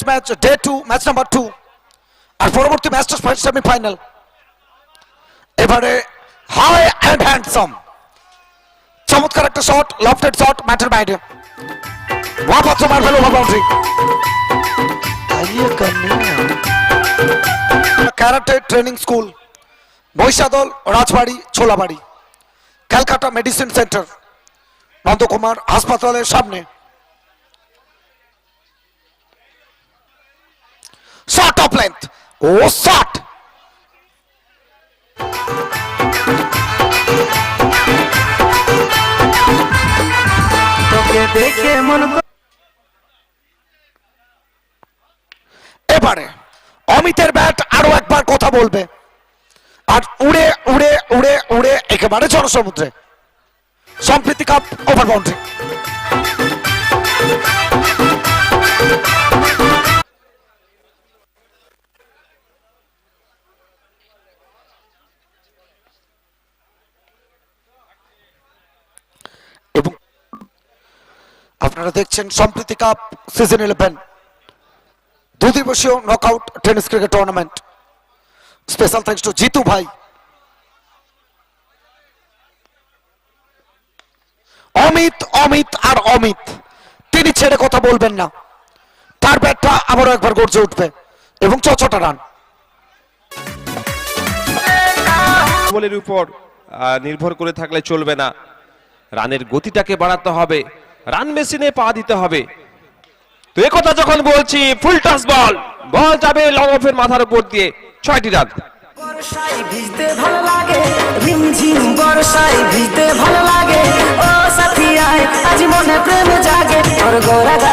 Test match day 2 match number 2 আর পরবর্তী ম্যাচটা semifinal. এবারে হাই অ্যান্ড হ্যান্ডসাম চমৎকার একটা শট, লফটেড শট ম্যাটের বাইরে, মহাপাত্র মার ফেলো boundary. Karate training school, Mahishadal, Rajbari, Cholabari, Calcutta medicine centre, Nandakumar হাসপাতালের সামনে। শট অফ লেন্থ, ও শট, তোকে দেখে মন এবারে অমিতের ব্যাট আরো একবার কথা বলবে আর উড়ে উড়ে উড়ে উড়ে একেবারে জনসমুদ্রে। সম্প্রীতি কাপ ওভার বাউন্ডারি। এবং আপনারা দেখছেন সম্প্রীতি কাপ সিজন 11 দুদিবসীয় knockout tennis cricket tournament. Special thanks to Jitu ভাই। অমিত অমিত আর অমিত, তিনি ছেড়ে কথা বলবেন না। তার ব্যাটটা আবারও একবার গর্জে উঠবে এবং চচটা রান। বলের উপর নির্ভর করে থাকলে চলবে না, রানের গতিটাকে বাড়াতে হবে, রান মেশিনে পা দিতে হবে। তো একথা যখন বলছি, ফুল টাচ বল, বল যাবে লং অফের মাথার উপর দিয়ে, 6টি রান। বর্ষায় ভিজতে ভালো লাগে, রিমঝিম বর্ষায় ভিজতে ভালো লাগে, ও সাথী আয় আজ মনে প্রেম জাগে, ওর গোরা গালে